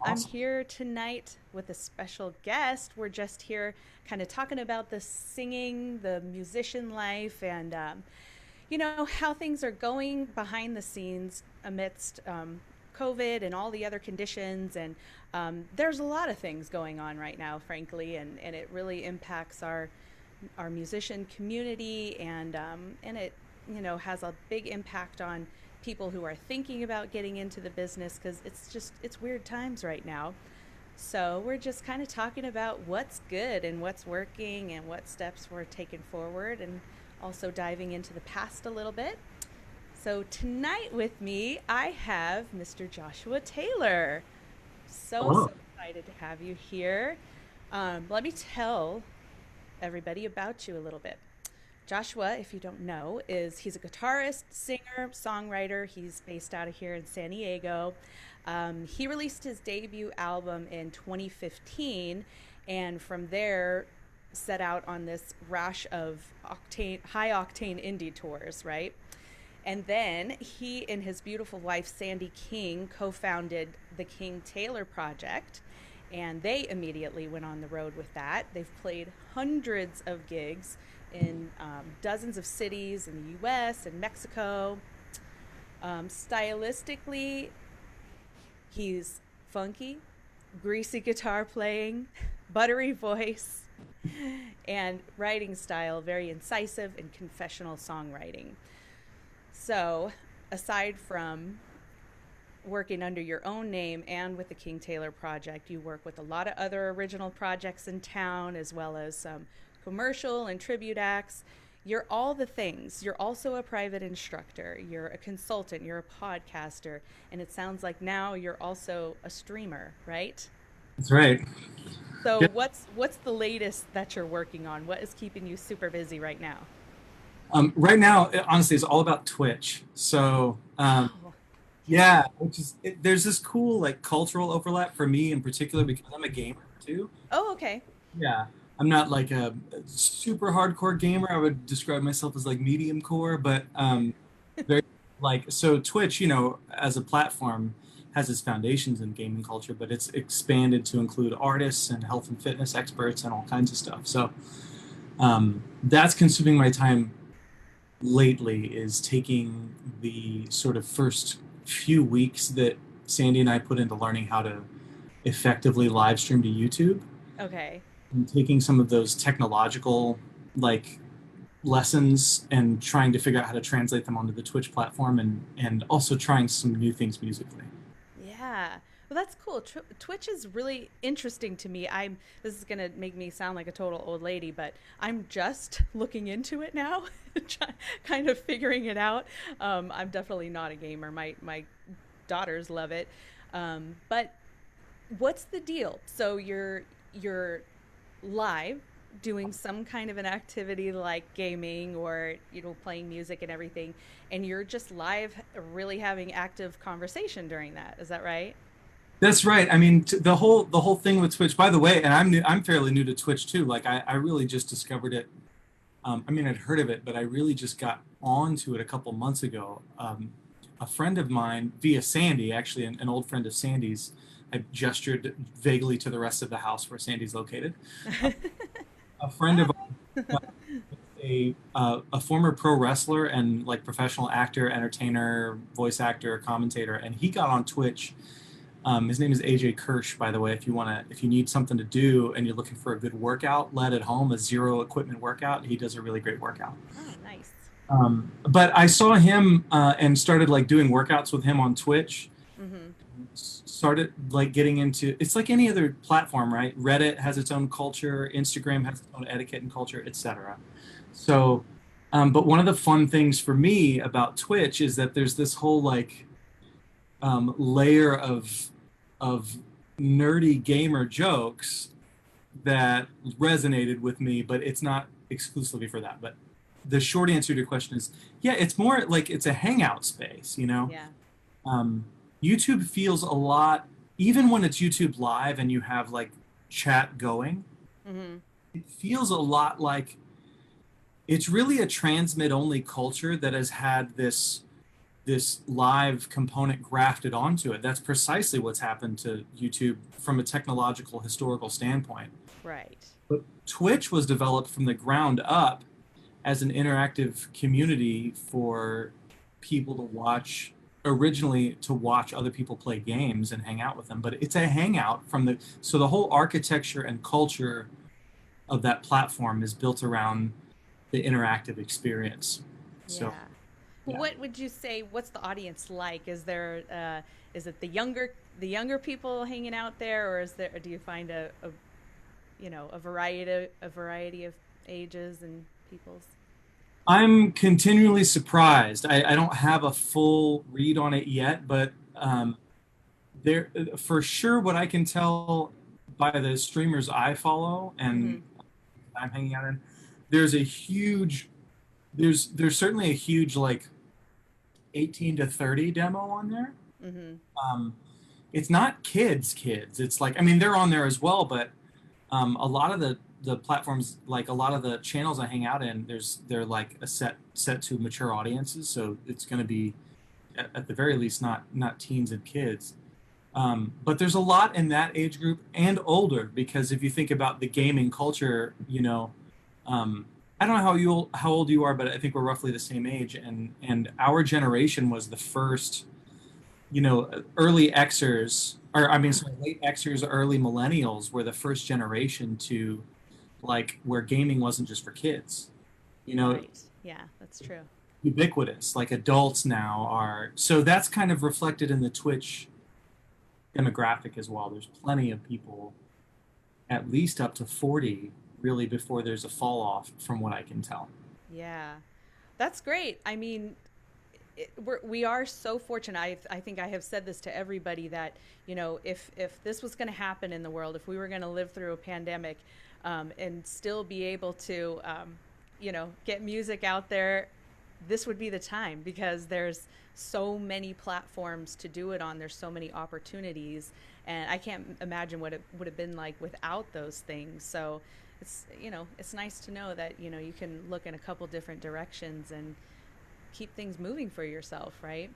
I'm Awesome. here tonight with a special guest. We're just here kind of talking about the singing, the musician life, and, how things are going behind the scenes amidst COVID and all the other conditions. And there's a lot of things going on right now, frankly, and it really impacts our musician community, and it has a big impact on people who are thinking about getting into the business because it's weird times right now. So we're just kind of talking about what's good and what's working and what steps we're taking forward, and also diving into the past a little bit. So tonight with me, I have Mr. Joshua Taylor. So Hello. excited to have you here. Let me tell everybody about you a little bit. Joshua, if you don't know, he's a guitarist, singer, songwriter. He's based out of here in San Diego. He released his debut album in 2015, and from there set out on this rash of high octane indie tours, right? And then he and his beautiful wife, Sandi King, co founded the King Taylor Project. And they immediately went on the road with that. They've played hundreds of gigs in dozens of cities in the US and Mexico. Stylistically, he's funky, greasy guitar playing, buttery voice, and writing style very incisive and confessional songwriting. So, aside from working under your own name and with the King Taylor Project, you work with a lot of other original projects in town, as well as some commercial and tribute acts. You're all the things. You're also a private instructor, you're a consultant, you're a podcaster, and it sounds like now you're also a streamer, right? That's right. So Yeah. what's the latest that you're working on? What is keeping you super busy right now? Right now, honestly, it's all about Twitch. Oh, yeah. Yeah, there's this cool like cultural overlap for me in particular because I'm a gamer too. Oh, okay. Yeah, I'm not like a super hardcore gamer. I would describe myself as like medium core, but very like so Twitch, as a platform has its foundations in gaming culture, but it's expanded to include artists and health and fitness experts and all kinds of stuff. So that's consuming my time lately is taking the sort of first few weeks that Sandy and I put into learning how to effectively live stream to YouTube Okay. and taking some of those technological like lessons and trying to figure out how to translate them onto the Twitch platform and also trying some new things musically. Yeah. Well, that's cool. Twitch is really interesting to me. This is going to make me sound like a total old lady, but I'm just looking into it now, kind of figuring it out. I'm definitely not a gamer. My daughters love it. But what's the deal? So you're live doing some kind of an activity like gaming or playing music and everything, and you're just live really having active conversation during that. Is that right? That's right. I mean, the whole thing with Twitch. By the way, and I'm fairly new to Twitch too. Like I really just discovered it. I mean, I'd heard of it, but I really just got onto it a couple months ago. A friend of mine, via Sandy, actually, an old friend of Sandy's, I gestured vaguely to the rest of the house where Sandy's located. Uh, a friend of ours, a former pro wrestler and like professional actor, entertainer, voice actor, commentator, and he got on Twitch. His name is AJ Kirsch, by the way. If you need something to do and you're looking for a good workout, led at home, a zero equipment workout, he does a really great workout. Oh, nice. But I saw him and started like doing workouts with him on Twitch. Mm-hmm. Started like getting into it's like any other platform, right? Reddit has its own culture, Instagram has its own etiquette and culture, etc. So, but one of the fun things for me about Twitch is that there's this whole like layer of nerdy gamer jokes that resonated with me, but it's not exclusively for that. But the short answer to your question is, yeah, it's more like it's a hangout space, you know? Yeah. Um, YouTube feels a lot, even when it's YouTube live and you have like chat going, Mm-hmm. it feels a lot like it's really a transmit only culture that has had this this live component grafted onto it. That's precisely what's happened to YouTube from a technological historical standpoint. Right. But Twitch was developed from the ground up as an interactive community for people to watch, originally to watch other people play games and hang out with them. But it's a hangout from the, so the whole architecture and culture of that platform is built around the interactive experience. So, Yeah. yeah. What would you say? What's the audience like? Is it the younger people hanging out there, or is there? Or do you find a variety of ages and peoples? I'm continually surprised. I don't have a full read on it yet, but there, for sure, what I can tell by the streamers I follow Mm-hmm. and I'm hanging out in, there's a huge, there's certainly a huge like 18 to 30 demo on there. Mm-hmm. Um, it's not kids. It's like, I mean, they're on there as well, but a lot of the platforms, like a lot of the channels I hang out in, they're like a set to mature audiences, so it's going to be at the very least not teens and kids. But there's a lot in that age group and older, because if you think about the gaming culture, I don't know how old you are, but I think we're roughly the same age, and our generation was the first, early Xers, or I mean, sorry, late Xers, early millennials were the first generation to, like, where gaming wasn't just for kids. You know, Right. Yeah, that's true. ubiquitous. Like adults now are. So that's kind of reflected in the Twitch demographic as well. There's plenty of people, at least up to 40, really, before there's a fall off, from what I can tell. Yeah, that's great. I mean, we are so fortunate. I think I have said this to everybody that, if this was going to happen in the world, if we were going to live through a pandemic, and still be able to, get music out there, this would be the time, because there's so many platforms to do it on. There's so many opportunities, and I can't imagine what it would have been like without those things. So it's nice to know that, you can look in a couple different directions and keep things moving for yourself, right?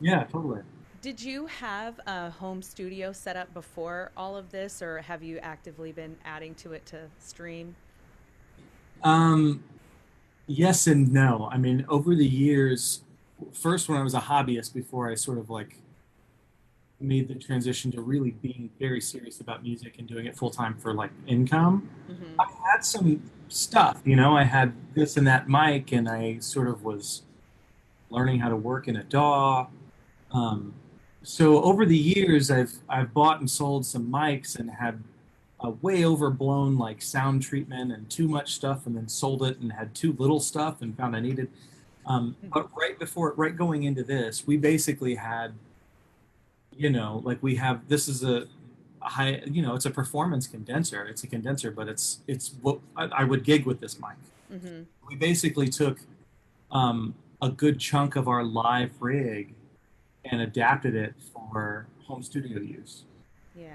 Yeah, totally. Did you have a home studio set up before all of this, or have you actively been adding to it to stream? Um, yes and no. I mean, over the years, first when I was a hobbyist, before I sort of like made the transition to really being very serious about music and doing it full time for like income, Mm-hmm. I had some stuff, I had this and that mic, and I sort of was learning how to work in a DAW. Um, so over the years, I've bought and sold some mics and had a way overblown like sound treatment and too much stuff, and then sold it and had too little stuff and found I needed. But right going into this, we basically had, like we have, this is a high, it's a performance condenser. It's a condenser, but it's what I would gig with this mic. Mm-hmm. We basically took a good chunk of our live rig and adapted it for home studio use. Yeah.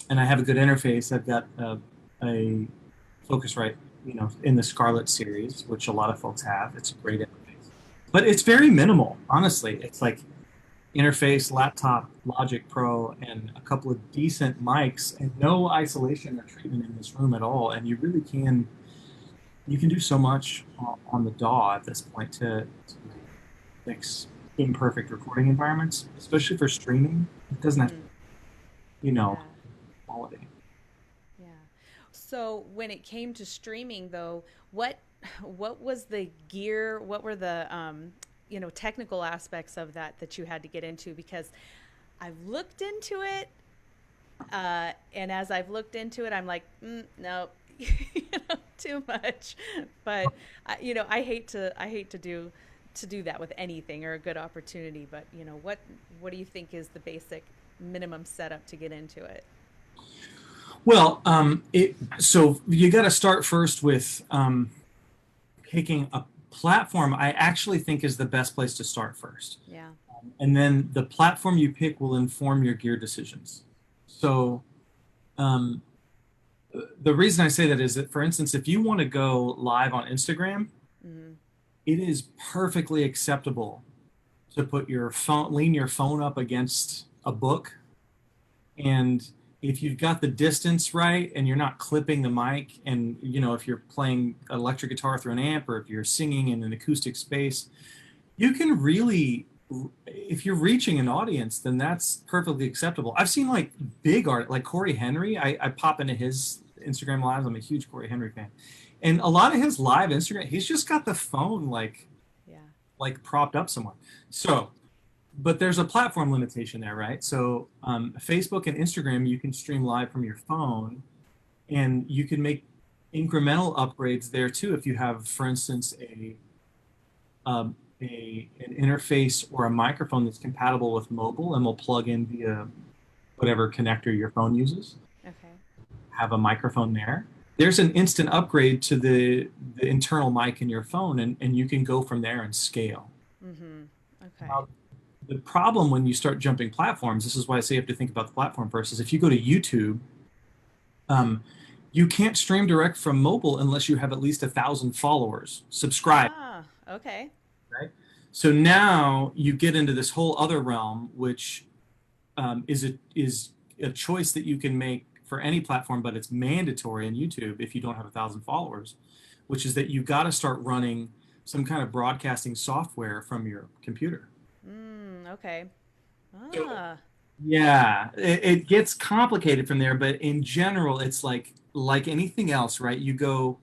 And I have a good interface. I've got a Focusrite, in the Scarlett series, which a lot of folks have. It's a great interface, but it's very minimal. Honestly, it's like interface, laptop, Logic Pro, and a couple of decent mics, and no isolation or treatment in this room at all. And you can do so much on the DAW at this point to fix imperfect recording environments, especially for streaming. It doesn't have, Mm-hmm. you know, Yeah. quality. Yeah. So when it came to streaming, though, what was the gear? What were the technical aspects of that you had to get into? Because I've looked into it, and as I've looked into it, I'm like, no, too much. But I hate to do that with anything or a good opportunity. But what do you think is the basic minimum setup to get into it? Well, so you got to start first with picking a platform. I actually think is the best place to start first, Yeah. and then the platform you pick will inform your gear decisions. So um, the reason I say that is that, for instance, if you want to go live on Instagram, Mm-hmm. it is perfectly acceptable to put your phone, lean your phone up against a book. And if you've got the distance right and you're not clipping the mic, and if you're playing electric guitar through an amp, or if you're singing in an acoustic space, you can really, if you're reaching an audience, then that's perfectly acceptable. I've seen like big art, like Corey Henry. I pop into his Instagram lives. I'm a huge Corey Henry fan. And a lot of his live Instagram, he's just got the phone Yeah. like propped up somewhere. So, but there's a platform limitation there, right? So Facebook and Instagram, you can stream live from your phone, and you can make incremental upgrades there too. If you have, for instance, an interface or a microphone that's compatible with mobile and will plug in via whatever connector your phone uses, Okay. have a microphone there. There's an instant upgrade to the internal mic in your phone, and you can go from there and scale. Mm-hmm. Okay. Now, the problem when you start jumping platforms, this is why I say you have to think about the platform first, is if you go to YouTube, you can't stream direct from mobile unless you have at least 1,000 followers subscribed, Ah, okay. right? So now you get into this whole other realm, which is a choice that you can make for any platform, but it's mandatory in YouTube if you don't have 1,000 followers, which is that you got to start running some kind of broadcasting software from your computer. Okay. So, Ah, yeah, it gets complicated from there, but in general, it's like anything else, right? You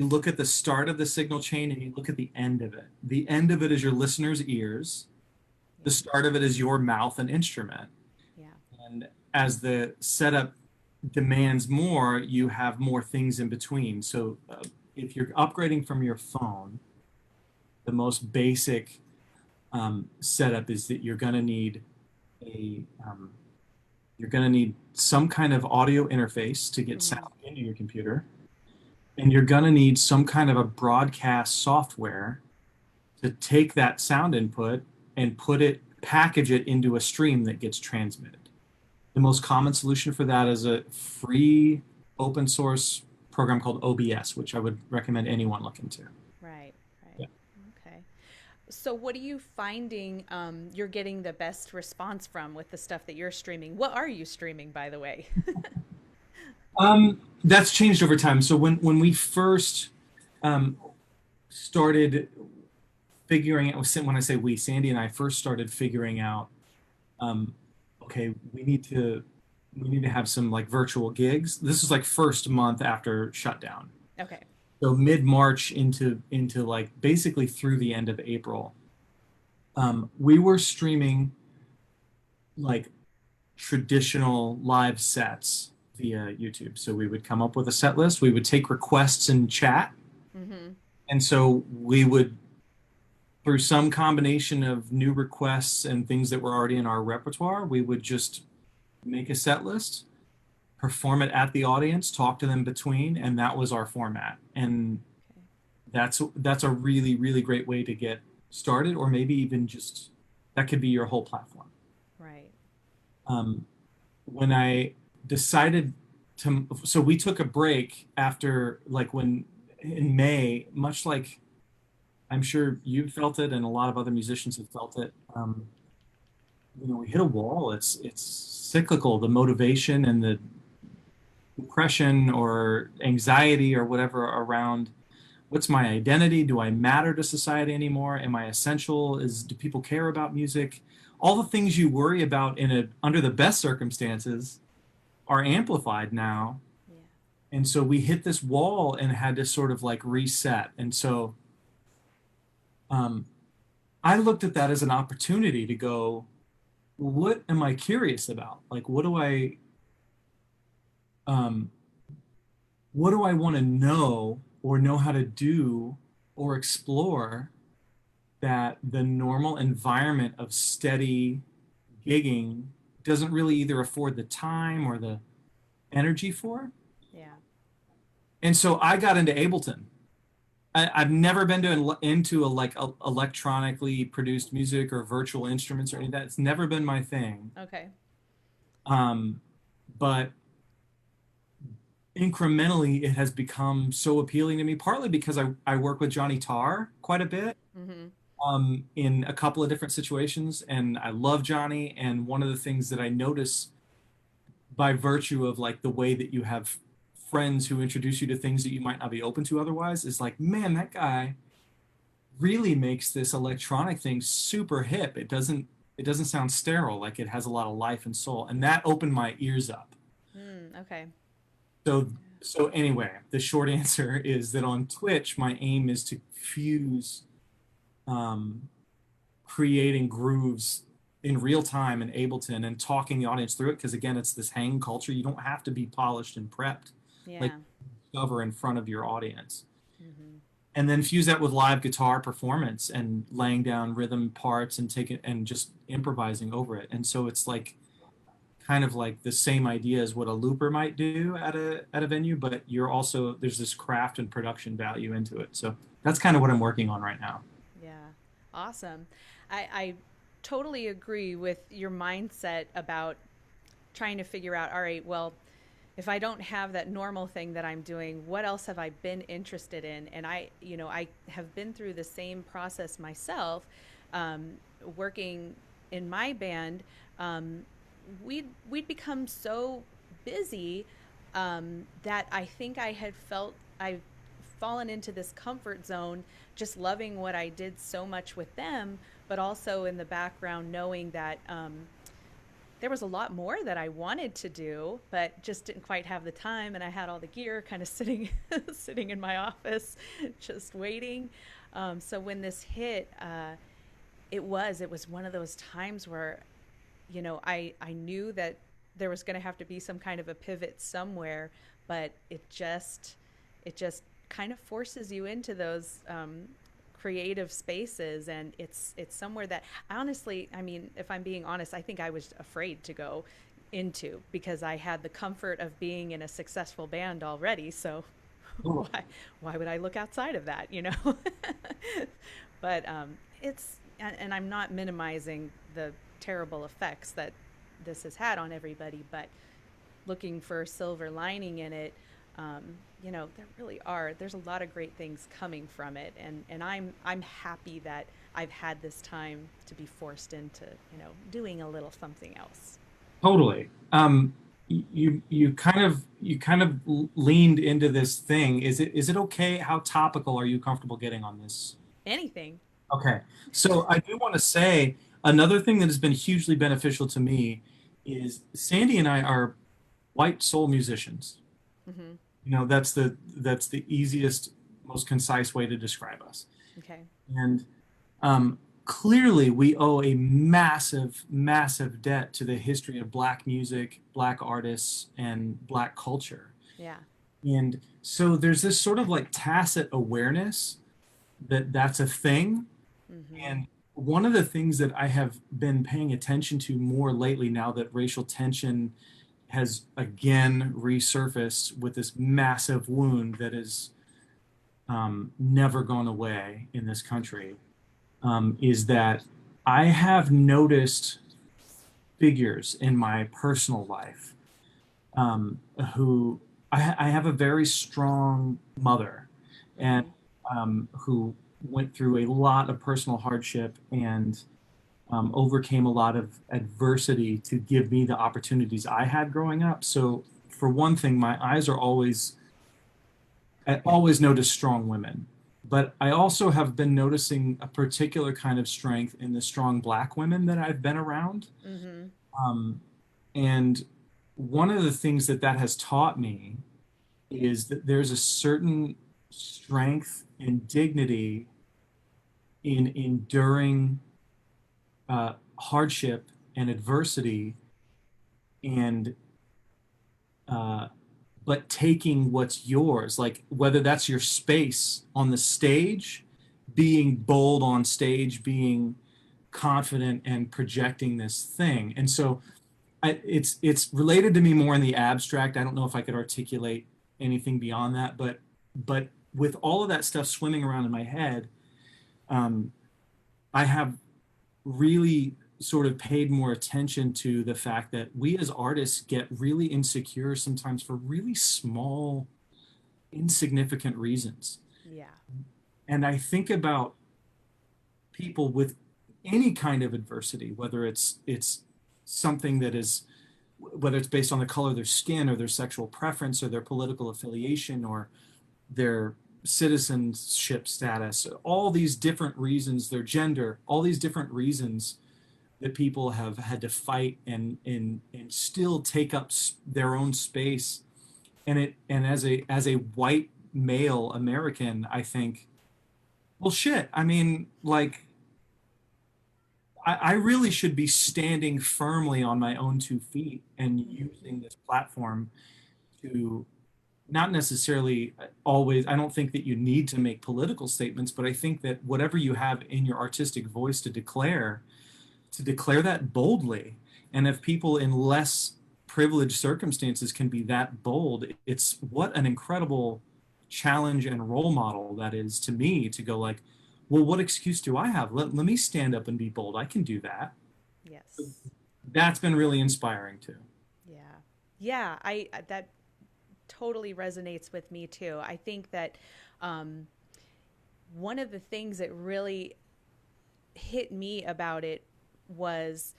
look at the start of the signal chain and you look at the end of it. The end of it is your listener's ears. The yeah. start of it is your mouth and instrument. Yeah. And as the setup demands more, you have more things in between. So if you're upgrading from your phone, the most basic setup is that a you're going to need some kind of audio interface to get Mm-hmm. sound into your computer, and you're going to need some kind of a broadcast software to take that sound input and package it into a stream that gets transmitted. The most common solution for that is a free open source program called OBS, which I would recommend anyone look into. Right. Right. Yeah. Okay. So, what are you finding you're getting the best response from with the stuff that you're streaming? What are you streaming, by the way? That's changed over time. So when we first um, started figuring out, when I say we, Sandy and I first started figuring out, um, okay, we need to have some like virtual gigs. This is like first month after shutdown. Okay. So mid-March into like basically through the end of April, we were streaming like traditional live sets via YouTube. So we would come up with a set list, we would take requests in chat, Mm-hmm. and so we would, through some combination of new requests and things that were already in our repertoire, we would just make a set list, perform it at the audience, talk to them between, and that was our format. And Okay. that's a really, really great way to get started, or maybe even just that could be your whole platform. Right. Um, when I decided so we took a break after, like, when in May, much like I'm sure you felt it and a lot of other musicians have felt it. We hit a wall. It's cyclical. The motivation and the depression or anxiety or whatever around what's my identity? Do I matter to society anymore? Am I essential? Do people care about music? All the things you worry about under the best circumstances are amplified now. Yeah. And so we hit this wall and had to sort of like reset. And so um, I looked at that as an opportunity to go, what am I curious about? Like, um, what do I want to know or know how to do or explore that the normal environment of steady gigging doesn't really either afford the time or the energy for? Yeah. And so I got into Ableton. I've never been into electronically produced music or virtual instruments or any of that. It's never been my thing. Okay. Um, but incrementally, it has become so appealing to me, partly because I work with Johnny Tarr quite a bit. Mm-hmm. in a couple of different situations, and I love Johnny. And one of the things that I notice by virtue of like the way that you have friends who introduce you to things that you might not be open to otherwise is like, man, that guy really makes this electronic thing super hip. It doesn't sound sterile, like it has a lot of life and soul. And that opened my ears up. Okay. So so anyway, the short answer is that on Twitch, my aim is to fuse um, creating grooves in real time in Ableton and talking the audience through it. Because again, it's this hang culture. You don't have to be polished and prepped like Yeah. discover in front of your audience. Hmm. And then fuse that with live guitar performance and laying down rhythm parts and take it and just improvising over it. And so it's like kind of like the same idea as what a looper might do at a venue, but you're also there's this craft and production value into it. So that's kind of what I'm working on right now. Yeah. Awesome. I totally agree with your mindset about trying to figure out, all right, well, if I don't have that normal thing that I'm doing, what else have I been interested in? And I have been through the same process myself, um, working in my band. Um, we'd become so busy that I think I've fallen into this comfort zone, just loving what I did so much with them, but also in the background knowing that there was a lot more that I wanted to do, but just didn't quite have the time. And I had all the gear kind of sitting, sitting in my office, just waiting. So when this hit, it was one of those times where, I knew that there was going to have to be some kind of a pivot somewhere, but it just kind of forces you into those creative spaces, and it's somewhere that I honestly, I mean, if I'm being honest, I think I was afraid to go into because I had the comfort of being in a successful band already. So Cool. why would I look outside of that? But and I'm not minimizing the terrible effects that this has had on everybody, but looking for silver lining in it, there really are. There's a lot of great things coming from it, and I'm happy that I've had this time to be forced into doing a little something else. Totally. You kind of leaned into this thing. Is it okay? How topical are you comfortable getting on this? Anything. Okay. So I do want to say another thing that has been hugely beneficial to me is Sandy and I are white soul musicians. Hmm. That's the easiest, most concise way to describe us. Okay. And clearly, we owe a massive, massive debt to the history of Black music, Black artists, and Black culture. Yeah. And so there's this sort of like tacit awareness that that's a thing. Hmm. And one of the things that I have been paying attention to more lately, now that racial tension has again resurfaced with this massive wound that is never gone away in this country, is that I have noticed figures in my personal life who I have a very strong mother, and Hmm. who went through a lot of personal hardship and overcame a lot of adversity to give me the opportunities I had growing up. So, for one thing, my eyes are always I always notice strong women, but I also have been noticing a particular kind of strength in the strong Black women that I've been around. Hmm. Um, and one of the things that has taught me is that there's a certain strength and dignity in enduring hardship and adversity, and uh, but taking what's yours, like whether that's your space on the stage, being bold on stage, being confident and projecting this thing. And so it's related to me more in the abstract. I don't know if I could articulate anything beyond that, but with all of that stuff swimming around in my head, um, I have really sort of paid more attention to the fact that we as artists get really insecure sometimes for really small, insignificant reasons. Yeah. And I think about people with any kind of adversity, whether it's something that is, whether it's based on the color of their skin or their sexual preference or their political affiliation or their citizenship status, all these different reasons, their gender, all these different reasons that people have had to fight and still take up their own space. And as a white male American, I think, well, shit. I mean, like, I really should be standing firmly on my own 2 feet and using this platform to not necessarily always, I don't think that you need to make political statements, but I think that whatever you have in your artistic voice to declare that boldly. And if people in less privileged circumstances can be that bold, it's what an incredible challenge and role model that is to me to go like, well, what excuse do I have? Let me stand up and be bold. I can do that. Yes. That's been really inspiring too. Yeah. Yeah. That totally resonates with me too. I think that um, one of the things that really hit me about it was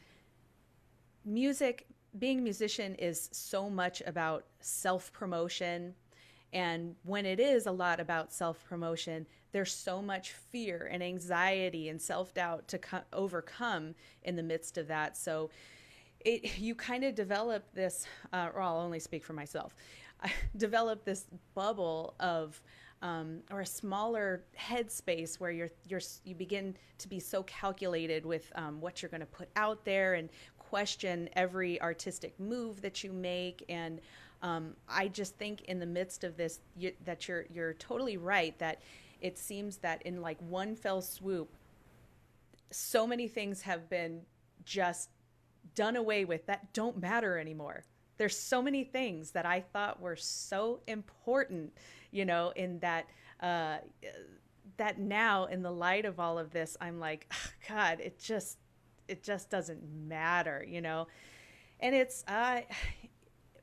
music. Being a musician is so much about self promotion. And when it is a lot about self promotion, there's so much fear and anxiety and self doubt to overcome in the midst of that. So you kind of develop this, or I'll only speak for myself. I develop this bubble of, or a smaller headspace where you begin to be so calculated with what you're going to put out there and question every artistic move that you make. And I just think in the midst of this, that you're totally right that it seems that in like one fell swoop, so many things have been just done away with that don't matter anymore. There's so many things that I thought were so important, in that uh, that now in the light of all of this, I'm like, oh, God, it just doesn't matter. And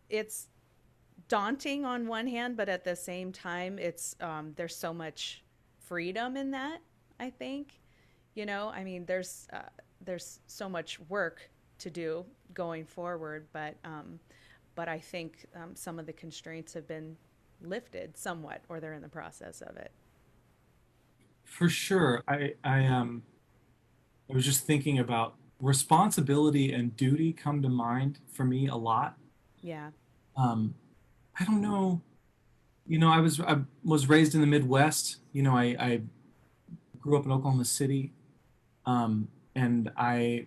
it's daunting on one hand, but at the same time, it's there's so much freedom in that. I think, I mean, there's so much work to do going forward, but I think some of the constraints have been lifted somewhat, or they're in the process of it. For sure. I was just thinking about responsibility and duty come to mind for me a lot. Yeah. Um, I don't know. I was raised in the Midwest. I grew up in Oklahoma City, and I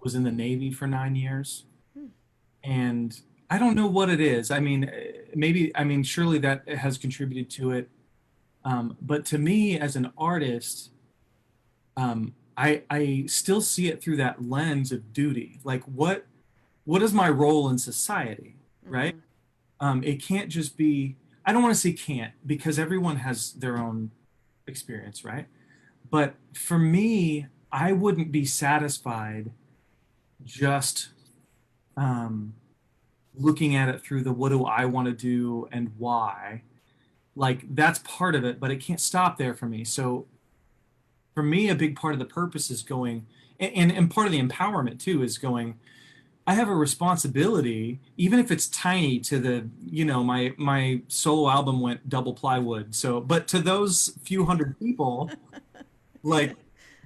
was in the Navy for 9 years. Hmm. And I don't know what it is. I mean, maybe, I mean, surely that has contributed to it. But to me, as an artist, I still see it through that lens of duty. Like, what is my role in society, right? Mm-hmm. It can't just be. I don't want to say can't because everyone has their own experience, right? But for me, I wouldn't be satisfied just um, looking at it through the what do I want to do and why. Like that's part of it, but it can't stop there for me. So for me, a big part of the purpose is going, and part of the empowerment too is going. I have a responsibility, even if it's tiny. To my solo album went double plywood. So, but to those few hundred people, like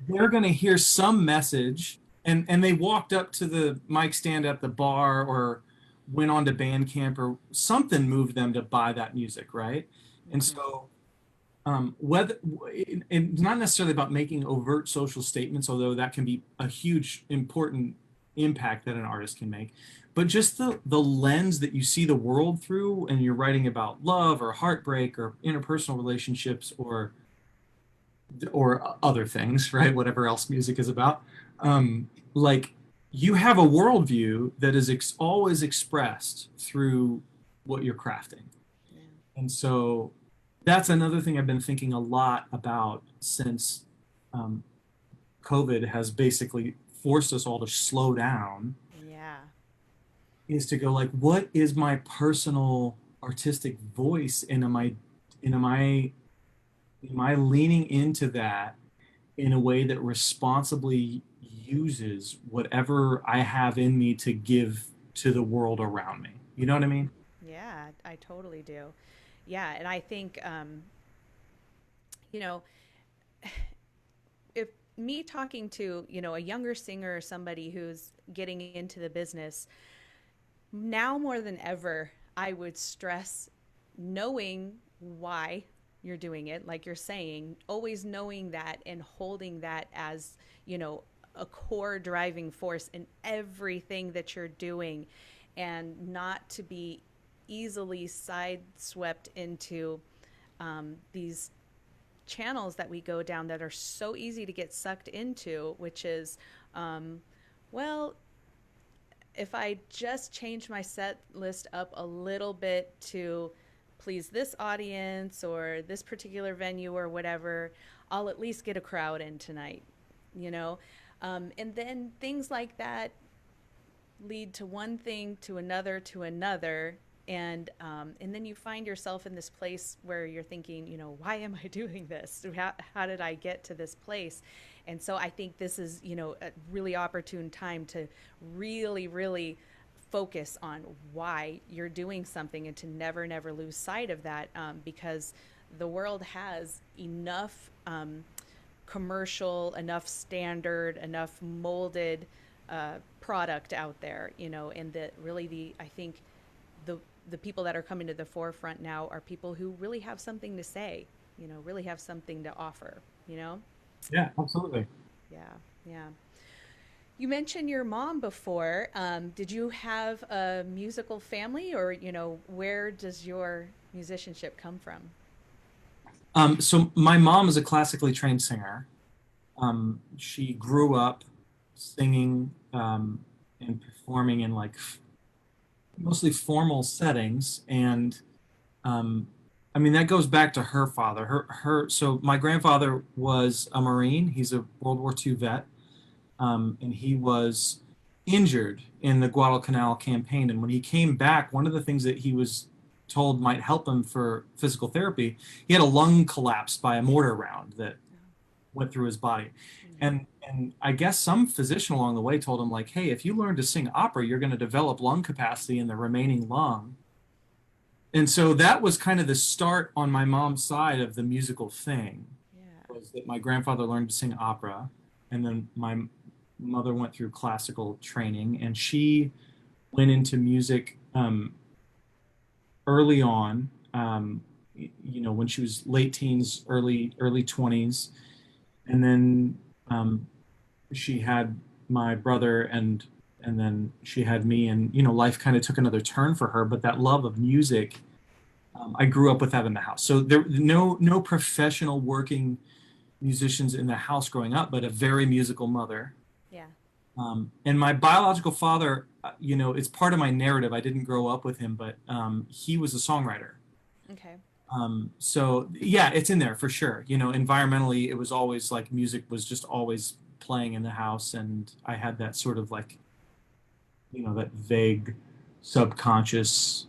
they're gonna hear some message, and they walked up to the mic stand at the bar or went on to Bandcamp or something moved them to buy that music, right? And Mm-hmm. so whether it's not necessarily about making overt social statements, although that can be a huge important impact that an artist can make, but just the lens that you see the world through, and you're writing about love or heartbreak or interpersonal relationships or other things, right? Whatever else music is about. Like you have a worldview that is always expressed through what you're crafting. Yeah. And so that's another thing I've been thinking a lot about since um, COVID has basically forced us all to slow down, Yeah. is to go like, what is my personal artistic voice? And am I leaning into that in a way that responsibly uses whatever I have in me to give to the world around me. You know what I mean? Yeah, I totally do. Yeah, and I think you know, if me talking to, a younger singer or somebody who's getting into the business, now more than ever, I would stress knowing why you're doing it, like you're saying, always knowing that and holding that as, a core driving force in everything that you're doing, and not to be easily sideswept into these channels that we go down that are so easy to get sucked into, which is, well, if I just change my set list up a little bit to please this audience or this particular venue or whatever, I'll at least get a crowd in tonight, you know? And then things like that lead to one thing to another, and then you find yourself in this place where you're thinking, why am I doing this? How did I get to this place? And so I think this is, a really opportune time to really, really focus on why you're doing something, and to never lose sight of that, because the world has enough commercial, enough standard, enough molded product out there, and that really I think the the people that are coming to the forefront now are people who really have something to say, really have something to offer. Yeah, absolutely. Yeah, yeah. You mentioned your mom before. Did you have a musical family, or where does your musicianship come from? So my mom is a classically trained singer. She grew up singing and performing in like mostly formal settings, and um, I mean that goes back to her father. So my grandfather was a Marine. He's a World War II vet, and he was injured in the Guadalcanal campaign. And when he came back, one of the things that he was told might help him for physical therapy, he had a lung collapse by a mortar round that went through his body. Mm-hmm. And I guess some physician along the way told him like, hey, if you learn to sing opera, you're going to develop lung capacity in the remaining lung. And so that was kind of the start on my mom's side of the musical thing, Yeah. was that my grandfather learned to sing opera, and then my mother went through classical training, and she went into music early on, when she was late teens, early 20s, and then she had my brother, and then she had me, and life kind of took another turn for her. But that love of music, I grew up with that in the house. So there no professional working musicians in the house growing up, but a very musical mother. Yeah. And my biological father, it's part of my narrative. I didn't grow up with him, but he was a songwriter. Okay. So yeah, it's in there for sure. Environmentally, it was always like music was just always playing in the house, and I had that sort of like, that vague subconscious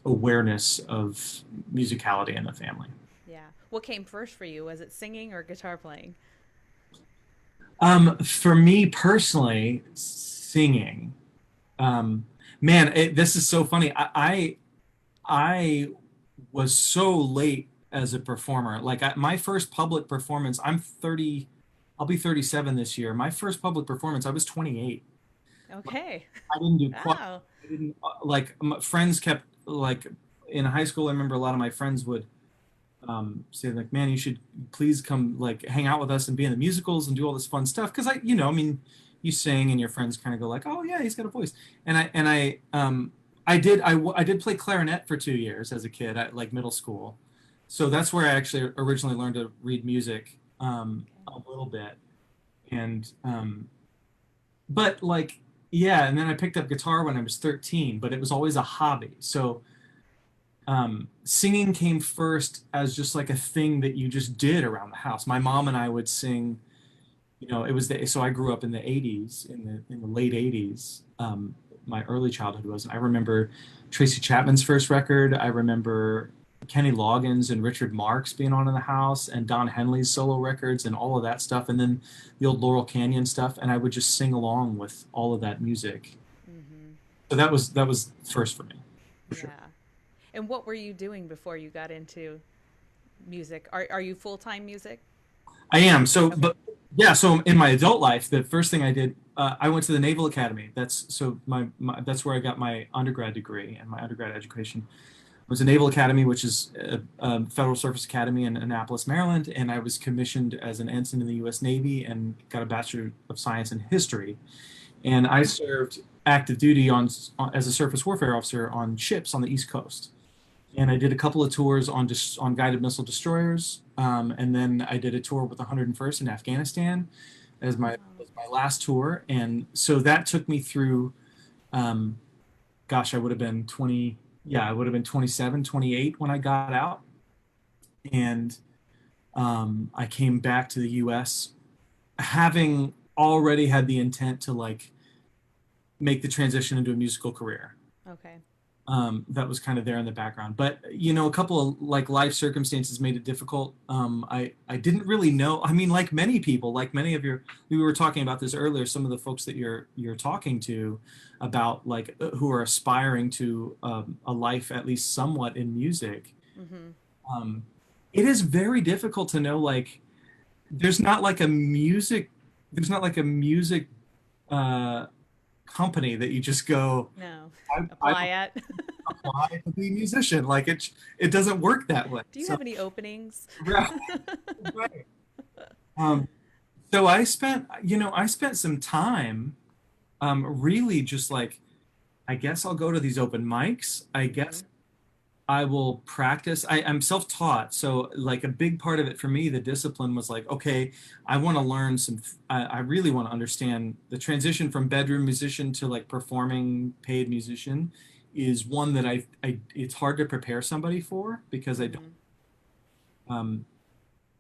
awareness of musicality in the family. Yeah. What came first for you? Was it singing or guitar playing? For me personally, singing. Um, Man, this is so funny. I was so late as a performer. Like my first public performance, I'm 30, I'll be 37 this year. My first public performance, I was 28. Like, Okay. I didn't do quite, Wow. I didn't, like my friends kept like in high school. I remember a lot of my friends would say like, man, you should please come like hang out with us and be in the musicals and do all this fun stuff. Cause I mean, you sing and your friends kind of go like, oh yeah, he's got a voice. I did play clarinet for 2 years as a kid at like middle school. So that's where I actually originally learned to read music, Okay. a little bit. And, but like, yeah. And then I picked up guitar when I was 13, but it was always a hobby. So, singing came first as just like a thing that you just did around the house. My mom and I would sing, it was so I grew up in the 80s, in the late 80s. My early childhood was, and I remember Tracy Chapman's first record. I remember Kenny Loggins and Richard Marx being on in the house, and Don Henley's solo records and all of that stuff, and then the old Laurel Canyon stuff, and I would just sing along with all of that music. Mm-hmm. So that was first for me, for sure. Yeah. And what were you doing before you got into music? Are you full time music? I am. So, Okay. but yeah. So in my adult life, the first thing I did, I went to the Naval Academy. That's where I got my undergrad degree and my undergrad education. It was a Naval Academy, which is a Federal Service Academy in Annapolis, Maryland, and I was commissioned as an ensign in the U.S. Navy and got a Bachelor of Science in History. And I served active duty as a surface warfare officer on ships on the East Coast. And I did a couple of tours on guided missile destroyers, and then I did a tour with the 101st in Afghanistan Wow. as my last tour. And so that took me through, um, gosh, I would have been 20, yeah, I would have been 27, 28 when I got out. And I came back to the US having already had the intent to like make the transition into a musical career. Okay. That was kind of there in the background. But a couple of like life circumstances made it difficult. I didn't really know. I mean, like many people, like many of we were talking about this earlier. Some of the folks that you're talking to about like who are aspiring to a life at least somewhat in music. Mm-hmm. Um, it is very difficult to know like there's not like a music there's not like a music uh, company that you just go. No. I Apply it. apply to be a musician. Like it doesn't work that way. Do you So have any openings? right, right. Um, so I spent some time really just like I guess I'll go to these open mics. I Mm-hmm. guess I will practice. I'm self-taught, so like a big part of it for me, the discipline was like, okay, I want to learn some. I really want to understand the transition from bedroom musician to like performing paid musician is one that it's hard to prepare somebody for because I don't. Mm-hmm. Um,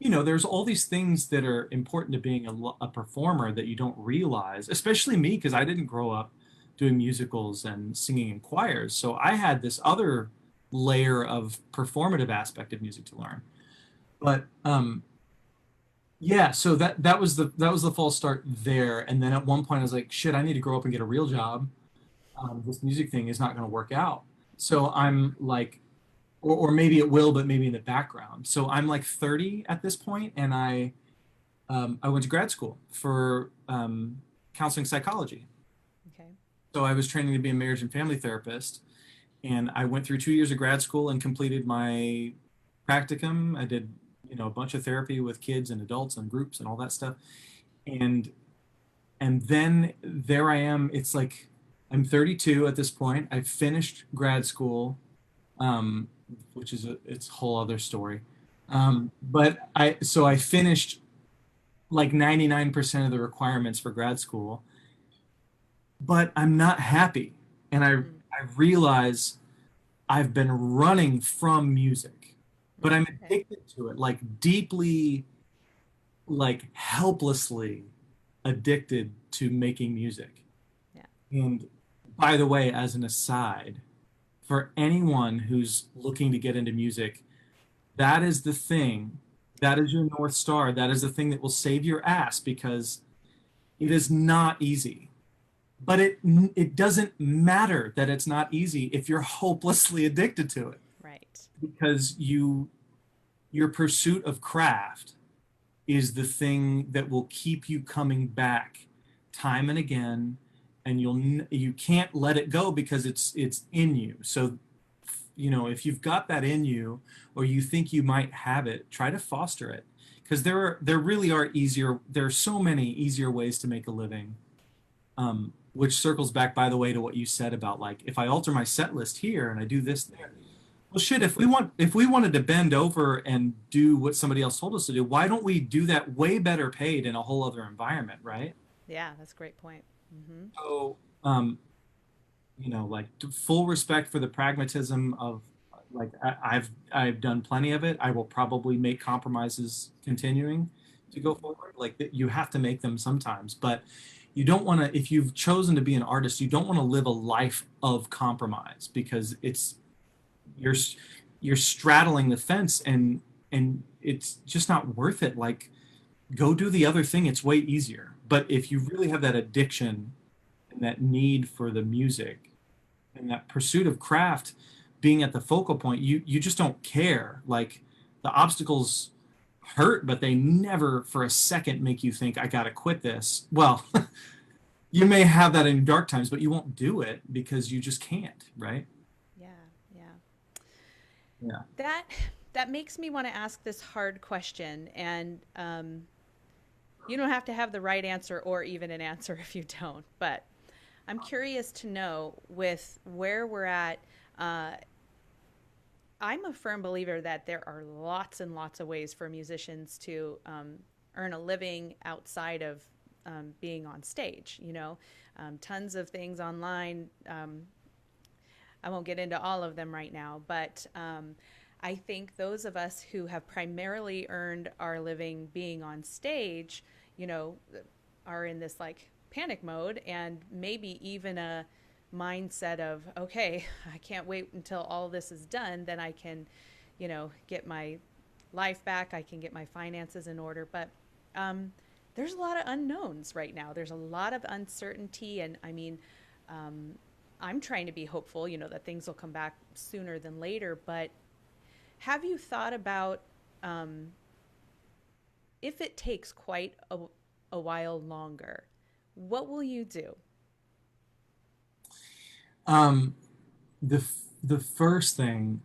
there's all these things that are important to being a performer that you don't realize, especially me because I didn't grow up doing musicals and singing in choirs. So I had this other layer of performative aspect of music to learn. But yeah, so that was the false start there. And then at one point I was like, shit, I need to grow up and get a real job. This music thing is not going to work out. So I'm like, or maybe it will, but maybe in the background. So I'm like 30 at this point, and I went to grad school for counseling psychology. Okay. So I was training to be a marriage and family therapist, and I went through 2 years of grad school and completed my practicum. I did, a bunch of therapy with kids and adults and groups and all that stuff. And and then there I am. It's like I'm 32 at this point. I've finished grad school, um, which is it's a whole other story. But I finished like 99% of the requirements for grad school, but I'm not happy. And Mm. I realize I've been running from music, but I'm Okay. addicted to it, like deeply, like helplessly addicted to making music. Yeah. And by the way, as an aside, for anyone who's looking to get into music, that is the thing. That is your North Star. That is the thing that will save your ass because it is not easy. But it doesn't matter that it's not easy if you're hopelessly addicted to it Right. because your pursuit of craft is the thing that will keep you coming back time and again, and you can't let it go because it's in you. So if you've got that in you or you think you might have it, try to foster it because there really are easier. There are so many easier ways to make a living. Which circles back, by the way, to what you said about like if I alter my set list here and I do this there. Well, shit, if we wanted to bend over and do what somebody else told us to do, why don't we do that way better paid in a whole other environment, right? Yeah, that's a great point. Mm-hmm. So, um, like full respect for the pragmatism of like I've done plenty of it. I will probably make compromises continuing to go forward. Like you have to make them sometimes, but you don't want to. If you've chosen to be an artist, you don't want to live a life of compromise because you're you're straddling the fence, and it's just not worth it. Like, go do the other thing. It's way easier. But if you really have that addiction and that need for the music and that pursuit of craft being at the focal point, you just don't care. Like, the obstacles hurt, but they never for a second make you think, I gotta quit this. Well, you may have that in dark times, but you won't do it because you just can't, right? Yeah, yeah. Yeah. That that makes me want to ask this hard question, and you don't have to have the right answer or even an answer if you don't. But I'm curious to know, with where we're at. Uh, I'm a firm believer that there are lots and lots of ways for musicians to earn a living outside of being on stage. Tons of things online. I won't get into all of them right now, but I think those of us who have primarily earned our living being on stage, you know, are in this like panic mode, and maybe even a mindset of, okay, I can't wait until all this is done, then I can, get my life back, I can get my finances in order. But there's a lot of unknowns right now. There's a lot of uncertainty, and I mean, um, I'm trying to be hopeful, that things will come back sooner than later. But have you thought about, um, if it takes quite a while longer, what will you do? Um, the first thing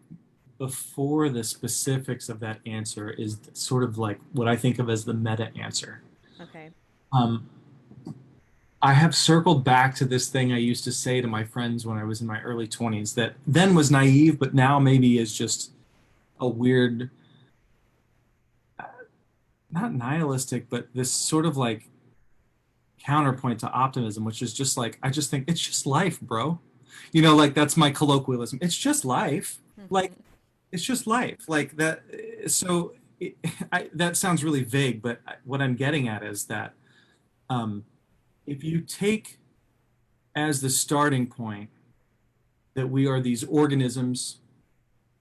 before the specifics of that answer is sort of like what I think of as the meta answer. Okay. Um, I have circled back to this thing I used to say to my friends when I was in my early 20s that then was naive, but now maybe is just a weird, not nihilistic, but this sort of like counterpoint to optimism, which is just like, I just think it's just life, bro. Like, that's my colloquialism. It's just life. Like, Mm-hmm. it's just life. Like that. So that sounds really vague, but what I'm getting at is that um, if you take as the starting point that we are these organisms,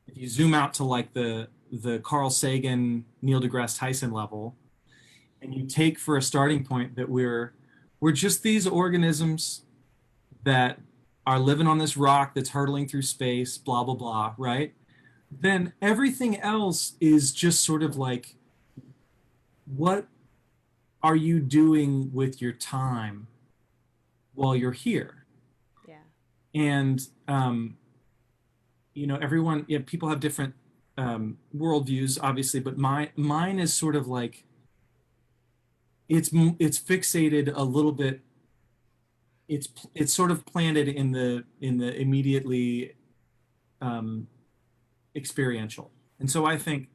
if you zoom out to like the Carl Sagan, Neil deGrasse Tyson level, and you take for a starting point that we're just these organisms that are living on this rock that's hurtling through space, blah blah blah, right? Then everything else is just sort of like, what are you doing with your time while you're here? Yeah. And everyone, yeah, people have different worldviews, obviously, but mine is sort of like, it's fixated a little bit. It's sort of planted in the immediately um, experiential, and so I think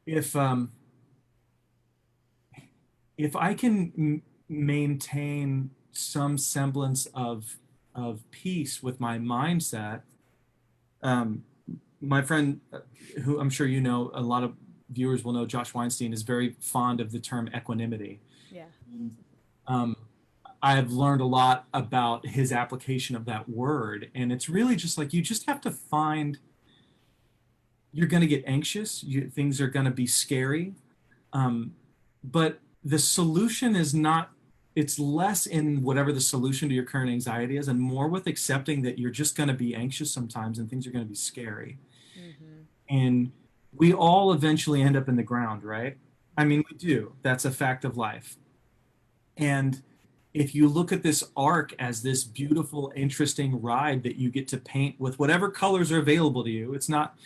if if I can maintain some semblance of peace with my mindset, um, my friend, who I'm sure a lot of viewers will know, Josh Weinstein, is very fond of the term equanimity. Yeah. Um, I've learned a lot about his application of that word, and it's really just like, you just have to find. You're going to get anxious. Things are going to be scary, um, but the solution is not. It's less in whatever the solution to your current anxiety is, and more with accepting that you're just going to be anxious sometimes, and things are going to be scary. Mm-hmm. And we all eventually end up in the ground, right? I mean, we do. That's a fact of life. And if you look at this arc as this beautiful, interesting ride that you get to paint with whatever colors are available to you, it's not,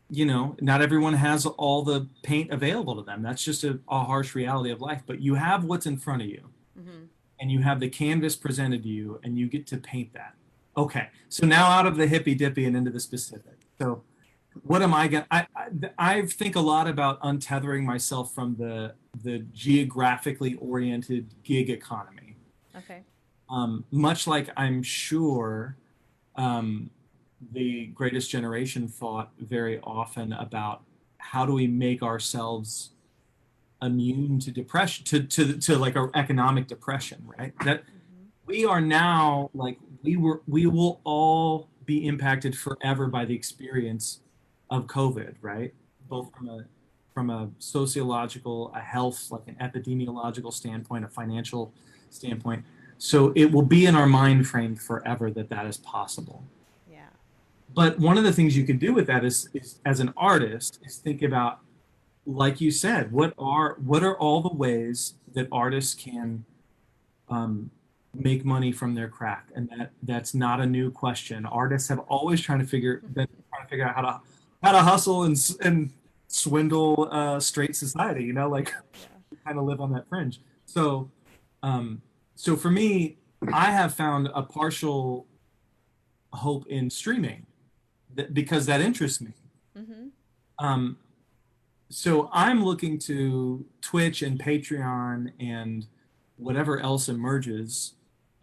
not everyone has all the paint available to them. That's just a harsh reality of life. But you have what's in front of you, Mm-hmm. and you have the canvas presented to you, and you get to paint that. Okay, so now out of the hippy dippy and into the specific. So what am I going? I think a lot about untethering myself from the geographically oriented gig economy. Okay. Much like I'm sure um, the greatest generation thought very often about, how do we make ourselves immune to depression, to like our economic depression, right? That Mm-hmm. we are now like, we will all be impacted forever by the experience of COVID, right? Both from a sociological, a health, like an epidemiological standpoint, a financial standpoint. So it will be in our mind frame forever that that is possible. Yeah. But one of the things you can do with that is as an artist, is think about, like you said, what are all the ways that artists can um, make money from their craft, and that's not a new question. Artists have always been trying to figure out how to hustle and swindle straight society. You know, like Yeah. kind of live on that fringe. So, um, so for me, I have found a partial hope in streaming because that interests me. Mm-hmm. Um, so I'm looking to Twitch and Patreon and whatever else emerges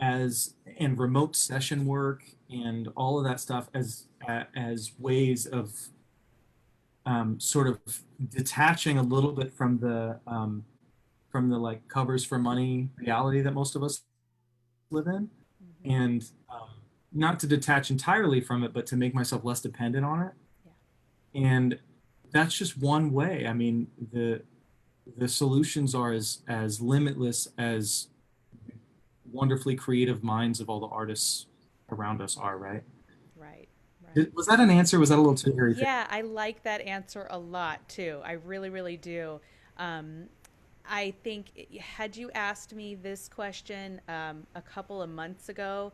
as and remote session work and all of that stuff as ways of sort of detaching a little bit from the like covers for money reality that most of us live in, Mm-hmm. and not to detach entirely from it, but to make myself less dependent on it. Yeah. And that's just one way. I mean, the solutions are as limitless as wonderfully creative minds of all the artists around us are, right? Right. Right. Was that an answer? Was that a little too hairy? Yeah, I like that answer a lot too. I really, really do. Um, I think had you asked me this question a couple of months ago,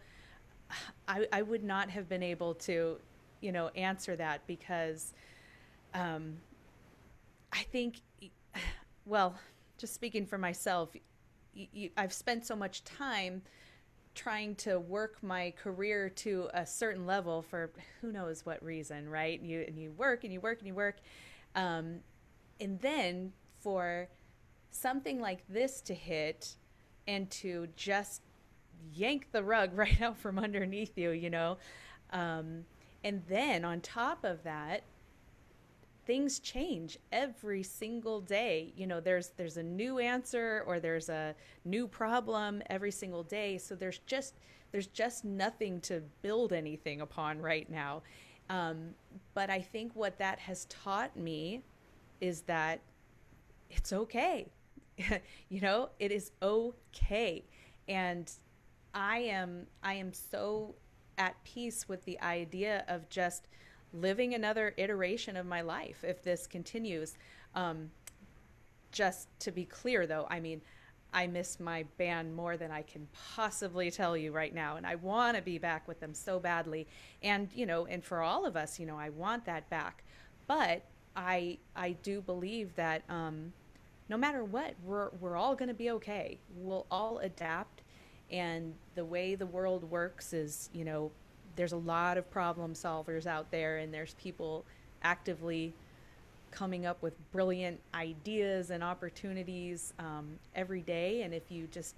I would not have been able to, answer that because um, I think, well, just speaking for myself, I've spent so much time trying to work my career to a certain level for who knows what reason, right? You work and you work and you work, um, and then for something like this to hit and to just yank the rug right out from underneath you, um, and then on top of that, things change every single day. There's a new answer or there's a new problem every single day. So there's just nothing to build anything upon right now. But I think what that has taught me is that it's okay. It is okay. And I am so at peace with the idea of just living another iteration of my life if this continues. Um, just to be clear, though, I mean, I miss my band more than I can possibly tell you right now, and I want to be back with them so badly. And for all of us, I want that back. But I do believe that no matter what, we're all going to be okay. We'll all adapt, and the way the world works is, there's a lot of problem solvers out there, and there's people actively coming up with brilliant ideas and opportunities every day. And if you just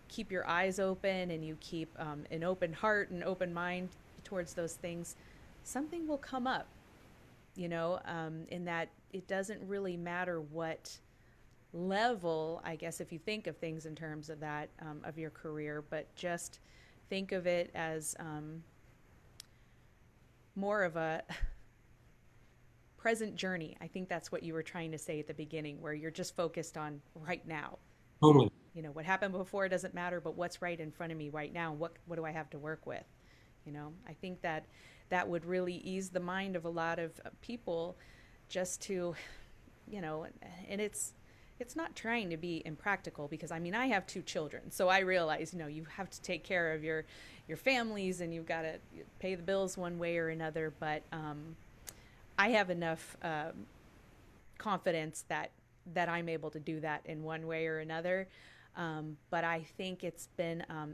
keep your eyes open and you keep an open heart and open mind towards those things, something will come up, in that it doesn't really matter what level, I guess, if you think of things in terms of that, of your career, but just think of it as more of a present journey. I think that's what you were trying to say at the beginning, where you're just focused on right now. Totally. What happened before doesn't matter, but what's right in front of me right now. What do I have to work with? I think that would really ease the mind of a lot of people, just to, and it's not trying to be impractical, because I mean, I have two children, so I realize, you have to take care of your families, and you've got to pay the bills one way or another. But I have enough confidence that I'm able to do that in one way or another. But I think it's been a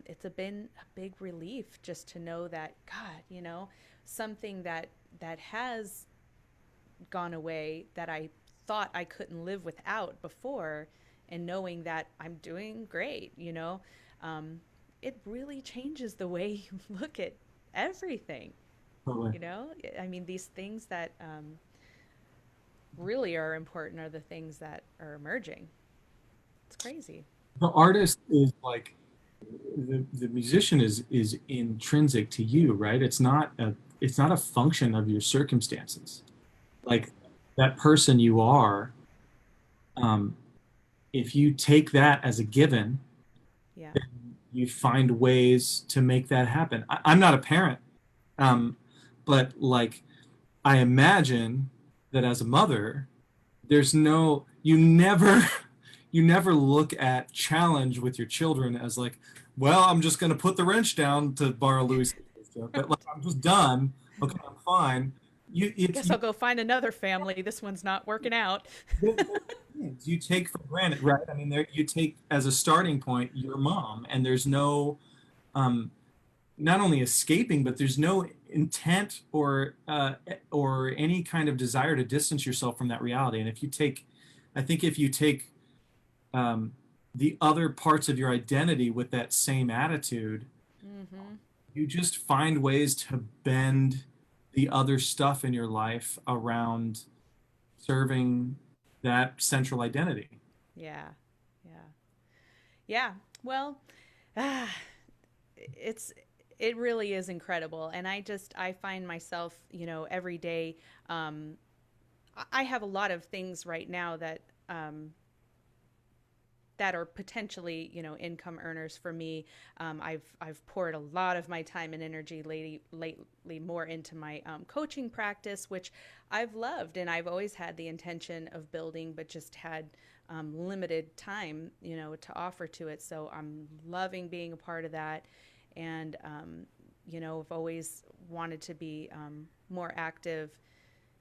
big relief just to know that, God, something that has gone away, that I thought I couldn't live without before, and knowing that I'm doing great, it really changes the way you look at everything. Totally. I mean, these things that really are important are the things that are emerging. It's crazy. The artist is like the musician is intrinsic to you, right? It's not a function of your circumstances. like that person you are, um, if you take that as a given, Yeah. you find ways to make that happen. I'm not a parent, um, but like I imagine that as a mother, there's no, you never, you never look at challenge with your children as like, well, I'm just going to put the wrench down to borrow Louis' joke, but like I'm just done. Okay, I'm fine. Guess I'll go find another family. This one's not working out. They're things you take for granted, right? I mean, there you take as a starting point your mom, and there's no um, not only escaping, but there's no intent or any kind of desire to distance yourself from that reality. And if you take, I think if you take um, the other parts of your identity with that same attitude, Mm-hmm. you just find ways to bend the other stuff in your life around serving that central identity. Yeah. Yeah. Yeah. Well, ah, it's it really is incredible, and I find myself, every day. Um, I have a lot of things right now that are potentially, income earners for me. I've poured a lot of my time and energy lately more into my coaching practice, which I've loved, and I've always had the intention of building, but just had limited time, to offer to it. So I'm loving being a part of that, and I've always wanted to be more active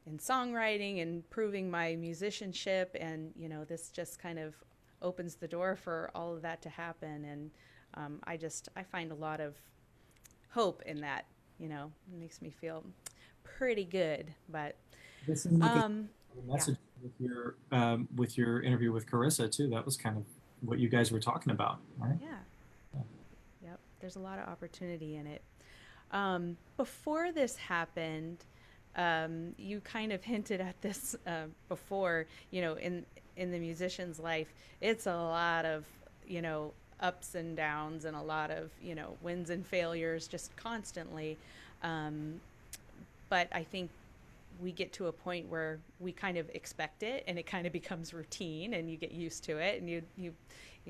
in songwriting and improving my musicianship, and this just kind of opens the door for all of that to happen. And I find a lot of hope in that. It makes me feel pretty good. But This seemed like a yeah. message with your interview with Carissa too. That was kind of what you guys were talking about, right? Yeah. Yep, there's a lot of opportunity in it. Before this happened, you kind of hinted at this before. In the musician's life, it's a lot of ups and downs, and a lot of wins and failures, just constantly. Um, but I think we get to a point where we kind of expect it, and it kind of becomes routine, and you get used to it, and you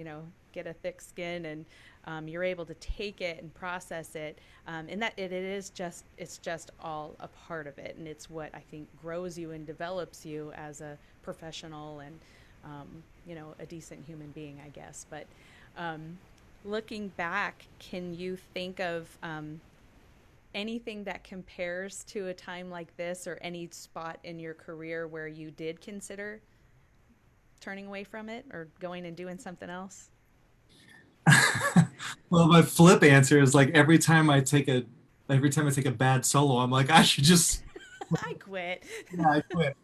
know get a thick skin, and you're able to take it and process it, and that it's just all a part of it, and it's what I think grows you and develops you as a professional, and a decent human being, I guess. But um, looking back, can you think of anything that compares to a time like this, or any spot in your career where you did consider turning away from it or going and doing something else? Well, my flip answer is like every time I take a bad solo, I'm like I should just I quit. yeah, I quit.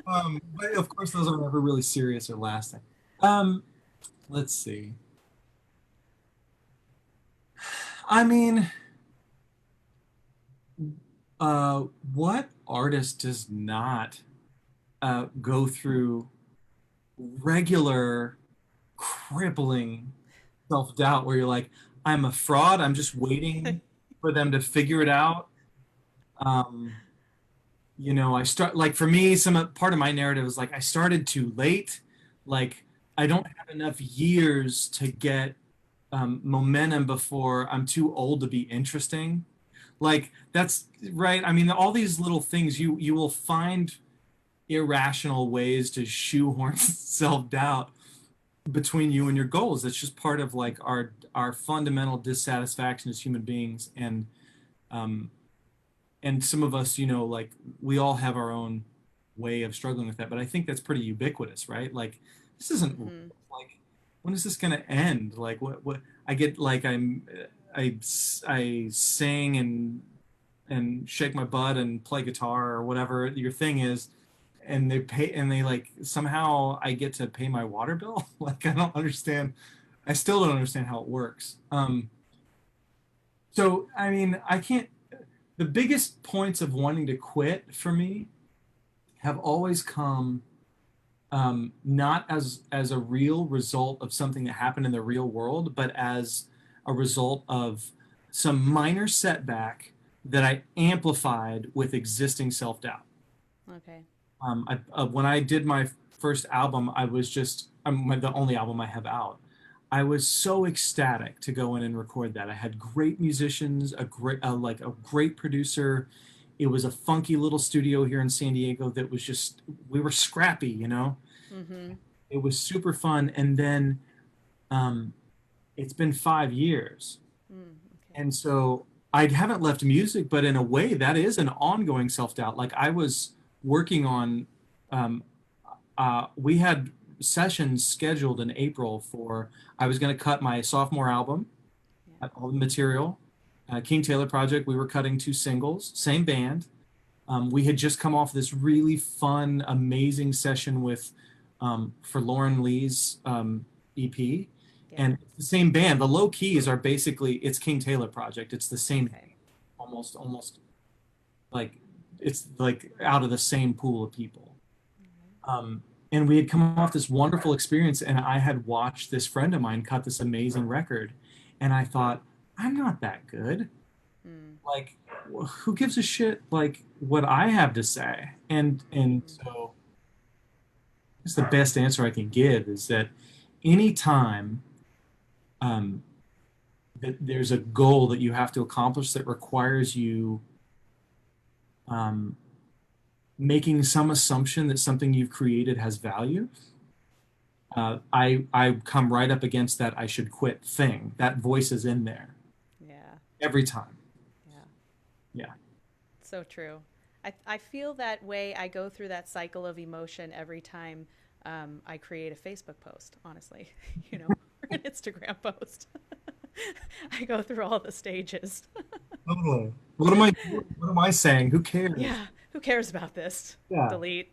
But of course, those are never really serious or lasting. Um, let's see. I mean, uh, what artist does not go through regular crippling self-doubt where you're like, I'm a fraud. I'm just waiting for them to figure it out. Um, I start like for me, some part of my narrative is like I started too late. Like I don't have enough years to get momentum before I'm too old to be interesting. Like that's right. I mean, all these little things you will find irrational ways to shoehorn self-doubt between you and your goals. It's just part of like our fundamental dissatisfaction as human beings, um, and some of us, like we all have our own way of struggling with that. But I think that's pretty ubiquitous, right? Like this isn't Mm-hmm. like when is this going to end? Like what I get like I sing and shake my butt and play guitar or whatever your thing is, and they like somehow I get to pay my water bill. Like I don't understand. I still don't understand how it works. So I mean, I can't. The biggest points of wanting to quit for me have always come not as a real result of something that happened in the real world, but as a result of some minor setback that I amplified with existing self doubt. Okay. When I did my first album, I was just the only album I have out. I was so ecstatic to go in and record that. I had great musicians, a great producer. It was a funky little studio here in San Diego that was just we were scrappy, you know. Mm-hmm. It was super fun, and then um, it's been 5 years, Okay. and so I haven't left music, but in a way, that is an ongoing self-doubt. Like I was working on, um, we had sessions scheduled in April for, I was going to cut my sophomore album, Yeah. all the material. King Taylor Project, we were cutting 2 singles, same band. We had just come off this really fun, amazing session with for Lauren Lee's EP, Yeah. and it's the same band. The low keys are basically it's King Taylor Project. It's the same, Okay. almost like it's like out of the same pool of people. Um, and we had come off this wonderful experience, and I had watched this friend of mine cut this amazing record, and I thought, I'm not that good. Mm. Like, who gives a shit like what I have to say? And Mm. so it's the best answer I can give is that anytime um, that there's a goal that you have to accomplish that requires you um, making some assumption that something you've created has value, I come right up against that I should quit thing. That voice is in there Yeah. every time. Yeah. Yeah. So true. I feel that way. I go through that cycle of emotion every time I create a Facebook post, honestly, or an Instagram post. I go through all the stages. Totally. What am I saying? Who cares? Yeah. Who cares about this? Yeah. Delete.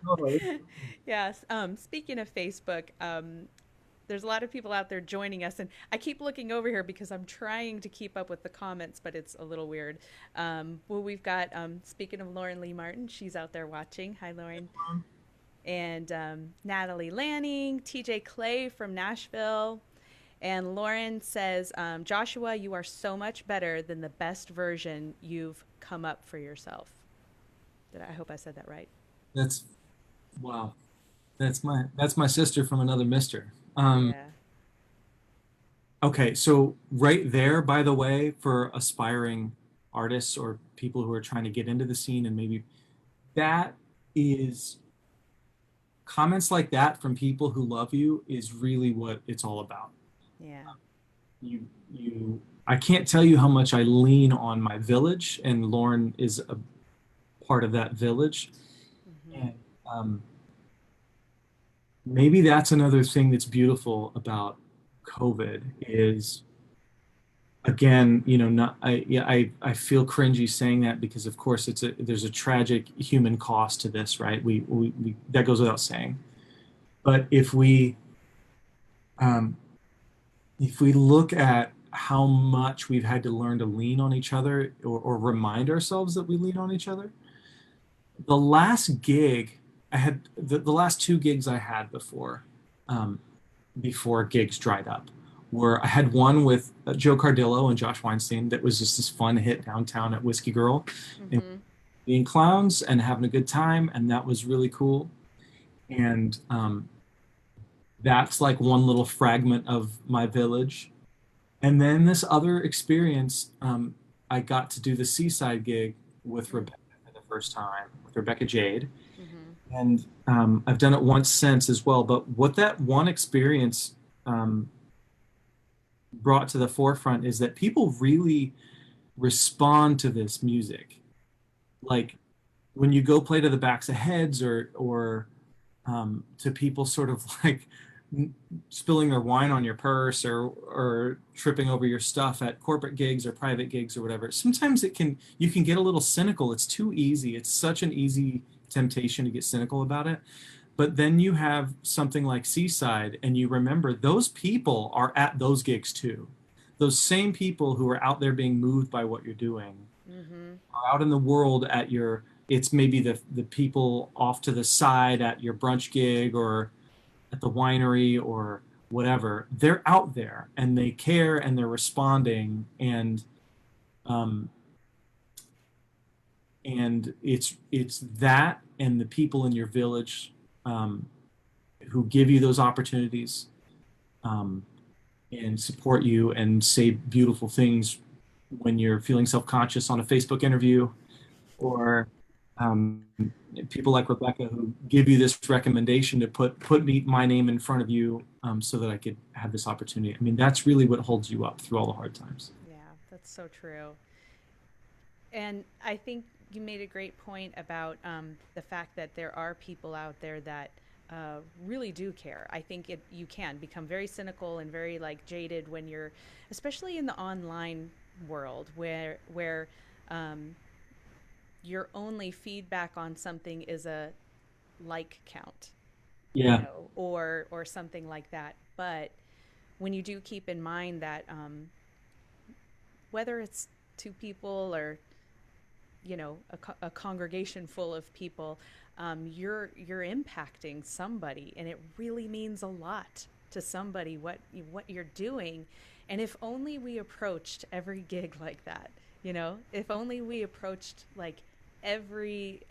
Totally. Yes. Speaking of Facebook, there's a lot of people out there joining us, and I keep looking over here because I'm trying to keep up with the comments, but it's a little weird. Well, we've got, speaking of Lauren Lee Martin, she's out there watching. Hi, Lauren. And Natalie Lanning, TJ Clay from Nashville. And Lauren says, Joshua, you are so much better than the best version you've come up for yourself. I hope I said that right. That's wow. That's my sister from another mister. Yeah. Okay, so right there, by the way, for aspiring artists or people who are trying to get into the scene and maybe that is comments like that from people who love you is really what it's all about. Yeah. I can't tell you how much I lean on my village, and Lauren is a part of that village. Mm-hmm. And maybe that's another thing that's beautiful about COVID is again, not I yeah, I feel cringy saying that because of course there's a tragic human cost to this, right? We that goes without saying. But um, if we look at how much we've had to learn to lean on each other or remind ourselves that we lean on each other, the last gig I had, the last 2 gigs I had um, before gigs dried up were I had one with Joe Cardillo and Josh Weinstein that was just this fun hit downtown at Whiskey Girl and Mm-hmm. being clowns and having a good time, and that was really cool. And that's like one little fragment of my village. And then this other experience, I got to do the Seaside gig with Rebecca for the first time, with Rebecca Jade. Mm-hmm. And I've done it once since as well. But what that one experience brought to the forefront is that people really respond to this music. Like when you go play to the backs of heads or to people sort of like spilling their wine on your purse or tripping over your stuff at corporate gigs or private gigs or whatever. Sometimes you can get a little cynical. It's too easy. It's such an easy temptation to get cynical about it. But then you have something like Seaside and you remember those people are at those gigs too. Those same people who are out there being moved by what you're doing Mm-hmm. are out in the world at your it's maybe the people off to the side at your brunch gig or at the winery or whatever. They're out there and they care and they're responding um, and it's that and the people in your village um, who give you those opportunities um, and support you and say beautiful things when you're feeling self-conscious on a Facebook interview, or um, people like Rebecca who give you this recommendation to put my name in front of you so that I could have this opportunity. I mean, that's really what holds you up through all the hard times. Yeah, that's so true. And I think you made a great point about the fact that there are people out there that really do care. I think you can become very cynical and very like jaded when you're, especially in the online world, where um, your only feedback on something is a like count, Yeah, or something like that. But when you do keep in mind that whether it's two people or a congregation full of people, you're impacting somebody, and it really means a lot to somebody what you're doing. And if only we approached every gig like that, if only we approached like every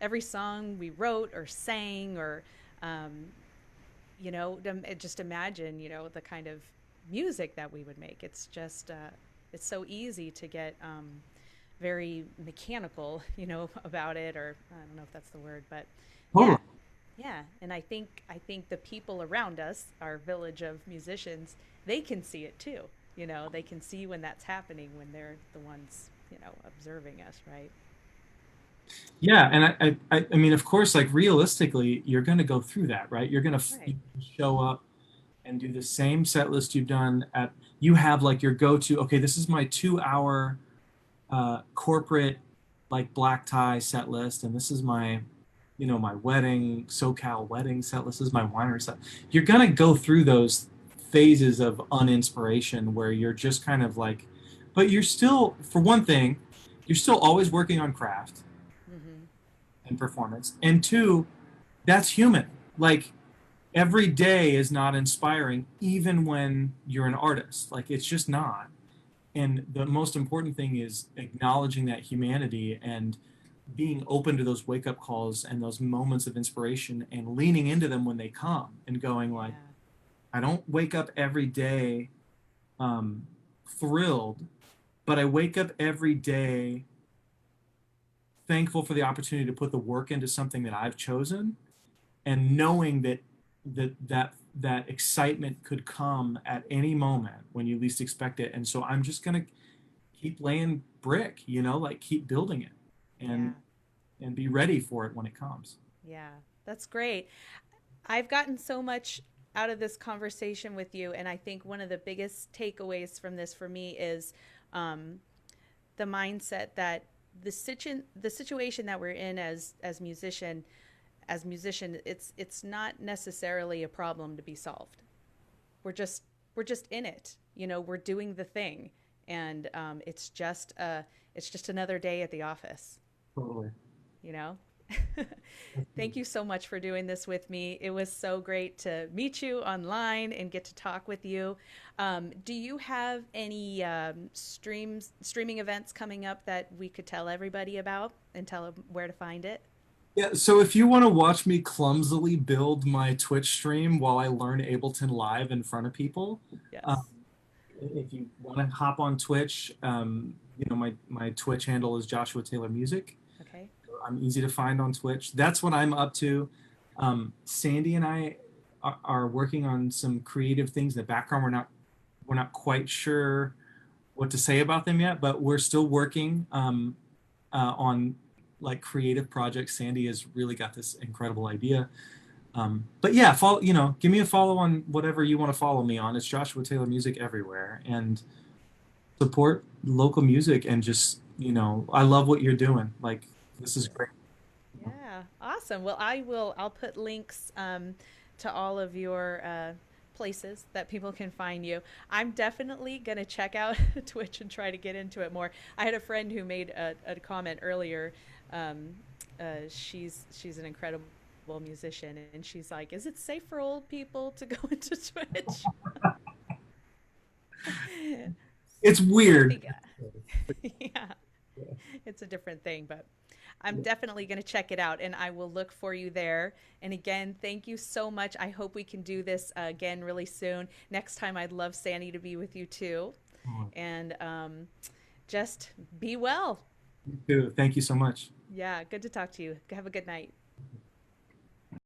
every song we wrote or sang, or um, just imagine the kind of music that we would make. It's just it's so easy to get very mechanical, about it, or I don't know if that's the word, but yeah, totally. yeah. And I think the people around us, our village of musicians, they can see it too. They can see when that's happening when they're the ones, observing us, right? Yeah, and I mean, of course, like realistically, you're going to go through that, right? You're going to Right. show up and do the same set list you've done at. You have like your go-to. Okay, this is my 2 hour corporate like black tie set list, and this is my, my wedding SoCal wedding set list. This is my winery set. You're going to go through those phases of uninspiration where you're just kind of like, but you're still, for one thing, you're still always working on craft Mm-hmm. and performance. And two, that's human. Like every day is not inspiring, even when you're an artist. Like it's just not. And the most important thing is acknowledging that humanity and being open to those wake up calls and those moments of inspiration and leaning into them when they come and going like, Yeah. I don't wake up every day um, thrilled, but I wake up every day thankful for the opportunity to put the work into something that I've chosen, and knowing that excitement could come at any moment when you least expect it. And so I'm just gonna keep laying brick, like keep building it, and Yeah. be ready for it when it comes. Yeah. That's great. I've gotten so much out of this conversation with you, and I think one of the biggest takeaways from this for me is um, the mindset that the situation that we're in as musician, it's not necessarily a problem to be solved. We're just in it. We're doing the thing, and it's just another day at the office. Totally. You know. Thank you so much for doing this with me. It was so great to meet you online and get to talk with you. Do you have any streaming events coming up that we could tell everybody about and tell them where to find it? Yeah, so if you want to watch me clumsily build my Twitch stream while I learn Ableton Live in front of people, um, Yes. if you want to hop on Twitch, my Twitch handle is Joshua Taylor Music. Okay. I'm easy to find on Twitch. That's what I'm up to. Sandy and I are working on some creative things in the background. We're not quite sure what to say about them yet, but we're still working on like creative projects. Sandy has really got this incredible idea. But yeah, follow, give me a follow on whatever you want to follow me on. It's Joshua Taylor Music everywhere, and support local music. And just, I love what you're doing. Like, this is great. Yeah, awesome. Well, I'll put links to all of your places that people can find you. I'm definitely going to check out Twitch and try to get into it more. I had a friend who made a comment earlier. Um, she's an incredible musician, and she's like, "Is it safe for old people to go into Twitch?" It's I weird. think, yeah, it's a different thing, but I'm definitely going to check it out and I will look for you there. And again, thank you so much. I hope we can do this again really soon. Next time, I'd love Sandy to be with you too. Oh, And just be well. you too. Thank you so much. Yeah, good to talk to you. Have a good night.